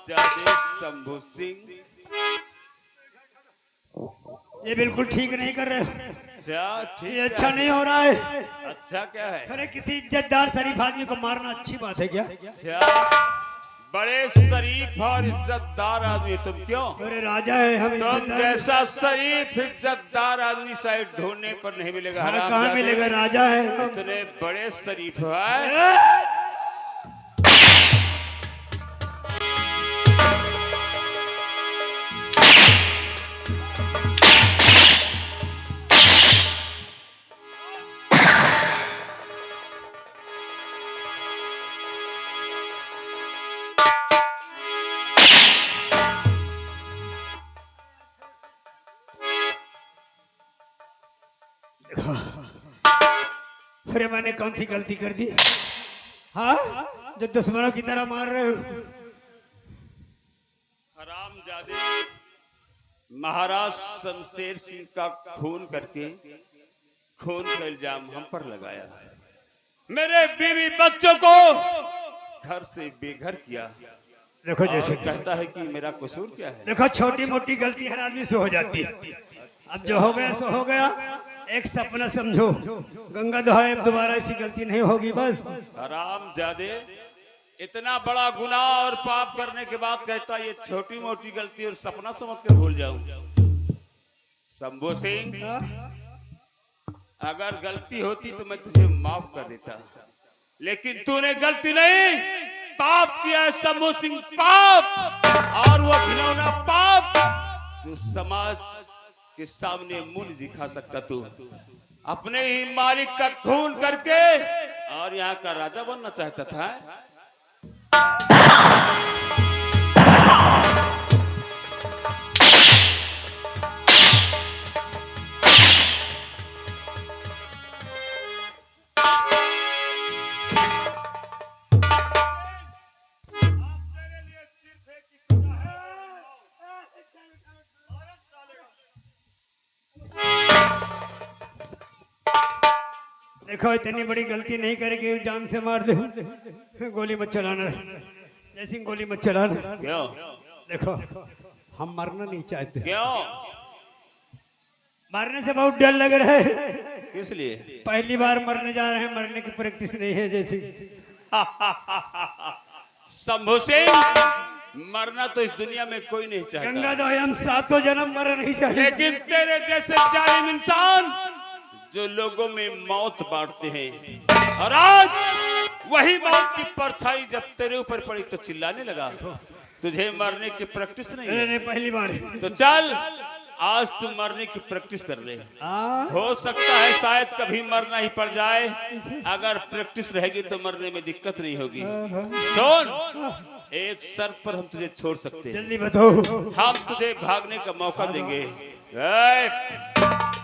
जादे शंभू सिंह, ये बिल्कुल ठीक नहीं कर रहे हो। अच्छा ठीक ये अच्छा नहीं हो रहा है। अच्छा क्या है? अरे किसी इज्जतदार शरीफ आदमी को मारना अच्छी बात है क्या? अच्छा, बड़े शरीफ और इज्जतदार आदमी तुम क्यों? अरे राजा है हम तुम इज्जतदार। जैसा शरीफ इज्जतदार आदमी साइड ढूंढने पर नहीं मिलेगा। हाँ, कहाँ हरामजादे, मिलेगा? राजा है। इतने बड़े शरीफ है। अरे मैंने कौन सी गलती कर दी? हाँ, जो दुश्मनों की तरह मार रहे हो। हरामजादे, महाराज शमशेर सिंह का खून करके खून का इल्जाम हम पर लगाया, मेरे बीवी बच्चों को घर से बेघर किया। देखो और जैसे कहता है कि मेरा कसूर क्या है? देखो, छोटी मोटी गलती हर आदमी से हो जाती है। अब जो हो गया सो हो गया। एक सपना समझो, गंगा दहाए, अब दोबारा ऐसी गलती नहीं होगी बस। हरामजादे, इतना बड़ा गुनाह और पाप करने के बाद कहता ये छोटी मोटी गलती और सपना समझकर भूल जाऊं। शंभू सिंह, अगर गलती होती तो मैं तुझे माफ कर देता, लेकिन तूने गलती नहीं, पाप किया है शंभू सिंह, पाप। और वो घिनौना पाप जो समाज के सामने मुंह नहीं दिखा सकता। तू अपने ही मालिक का खून करके और यहाँ का राजा बनना चाहता था। देखो, इतनी बड़ी गलती नहीं करेगी, जान से मार दे। गोली मत चलाना जैसी, गोली मत चलाना। क्यों? देखो, हम मरना नहीं चाहते। क्यों? मरने से बहुत डर लग रहा है। किस लिए? पहली बार मरने जा रहे हैं, मरने की प्रैक्टिस नहीं है जैसी। शंभू सिंह, मरना तो इस दुनिया में कोई नहीं चाहता, गंगा दो हम सातों जन्म मर नहीं चाहिए। लेकिन तेरे जैसे जालिम इंसान जो लोगों में मौत बांटते हैं, और आज वही मौत की परछाई जब तेरे ऊपर पड़ी तो चिल्लाने लगा। तुझे मरने की प्रैक्टिस नहीं है? नहीं, पहली बार। तो चल, आज तू मरने की प्रैक्टिस कर ले। हो सकता है शायद कभी मरना ही पड़ जाए। अगर प्रैक्टिस रहेगी तो मरने में दिक्कत नहीं होगी। सुन, एक शर्त पर हम तुझे छोड़ सकते हैं। जल्दी बताओ। हम तुझे भागने का मौका देंगे।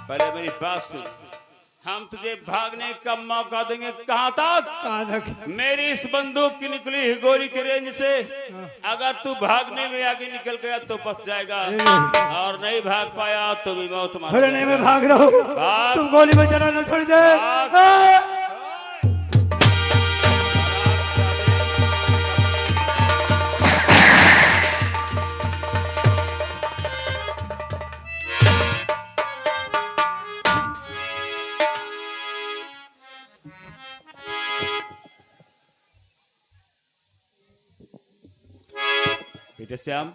पहले मेरी बात सुन, हम तुझे भागने का मौका देंगे। कहां तक? कहाँ तक? मेरी इस बंदूक की निकली हुई गोली के रेंज से अगर तू भागने में आगे निकल गया तो बच जाएगा, और नहीं भाग पाया तो भी मौत मार। अरे नहीं, मैं भाग रहा हूँ। तुम गोली में चलाना थोड़ी देर। बेटे श्याम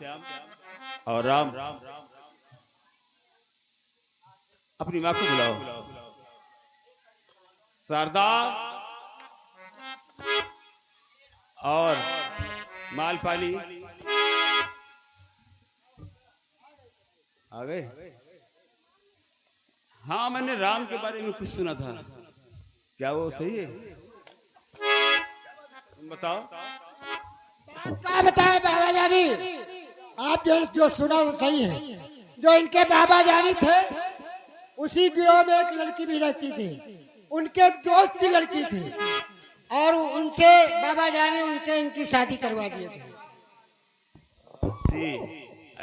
और राम, अपनी माँ को बुलाओ। शारदा और मालपाली आ गए? हाँ, मैंने राम के बारे में कुछ सुना था, क्या वो सही है? तुम बताओ। क्या बताए बाबा जानी? आप जो सुना वो सही है। जो इनके बाबा जानी थे, उसी गिरोह में एक लड़की भी रहती थी, उनके दोस्त की लड़की थी, और उनसे बाबा जानी उनसे इनकी शादी करवा दिए थे।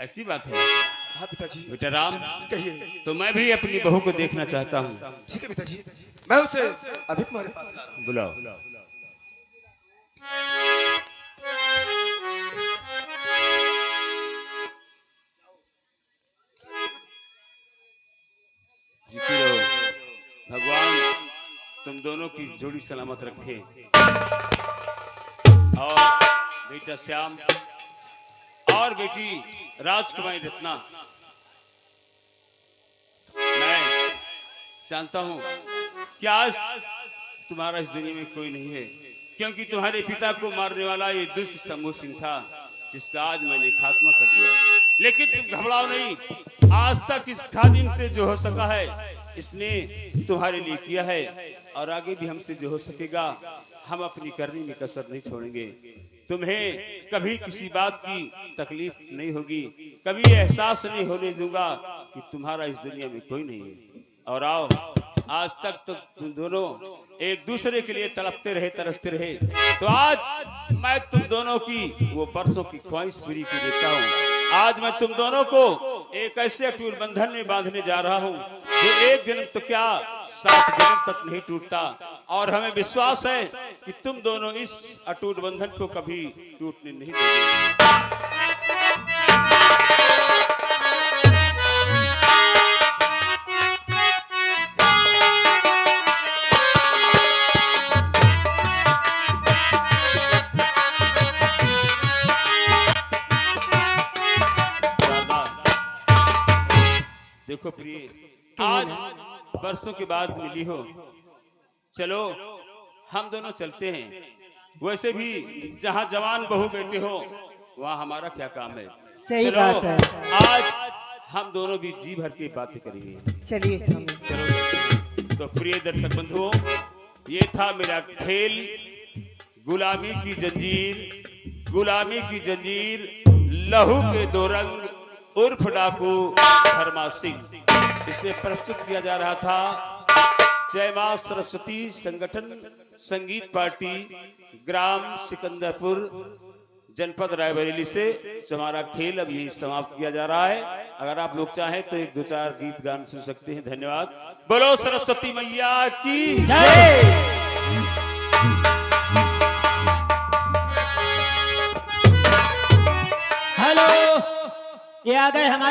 ऐसी बात है? हाँ पिताजी। बेटा राम, कहिए। तो मैं भी अपनी बहू को देखना चाहता हूँ। ठीक है पिताजी, मैं उसे अभी तुम्हारे पास ला रहा हूँ। बुलाओ। तुम दोनों की जोड़ी सलामत रखे। और बेटा श्याम और बेटी राजकुमारी रत्ना, मैं जानता हूं कि आज तुम्हारा इस दुनिया में कोई नहीं है, क्योंकि तुम्हारे पिता को मारने वाला ये दुष्ट समूह सिंह था, जिसका आज मैंने खात्मा कर दिया। लेकिन तुम घबराओ नहीं, आज तक इस खादिम से जो हो सका है इसने तुम्हारे लिए किया है, और आगे भी हमसे जो हो सकेगा हम अपनी करनी में कसर नहीं छोड़ेंगे। तुम्हें कभी किसी बात की तकलीफ नहीं होगी, कभी एहसास नहीं होने दूंगा कि तुम्हारा इस दुनिया में कोई नहीं है। और आओ, आज तक तो तुम दोनों एक दूसरे के लिए तड़पते रहे, तरसते रहे, तो आज मैं तुम दोनों की वो बरसों की ख्वाहिश पूरी की देता हूँ। आज मैं तुम दोनों को एक ऐसे अटूट बंधन में बांधने जा रहा हूँ जो एक जन्म तो क्या 7 जन्म तक नहीं टूटता। और हमें विश्वास है कि तुम दोनों इस अटूट बंधन को कभी टूटने नहीं दोगे। देखो प्रिय, आज बरसों के बाद मिली हो, चलो हम दोनों चलते हैं। वैसे भी जहाँ जवान बहू बेटे हो वहाँ हमारा क्या काम है। सही चलो, बात है। आज हम दोनों भी जी भर के बातें करेंगे। चलिए स्वामी। चलो तो प्रिय दर्शक बंधुओं, ये था मेरा खेल गुलामी की जंजीर, गुलामी की जंजीर, लहू के 2 रंग उर्फ डाकू धर्मा सिंह। इसे प्रस्तुत किया जा रहा था जय मां सरस्वती संगठन संगीत पार्टी, ग्राम सिकंदरपुर, जनपद रायबरेली से। हमारा खेल अब यही समाप्त किया जा रहा है। अगर आप लोग चाहें तो 1-2-4 गीत गान सुन सकते हैं। धन्यवाद। बोलो सरस्वती मैया की जय। हेलो, ये आ गए हमारे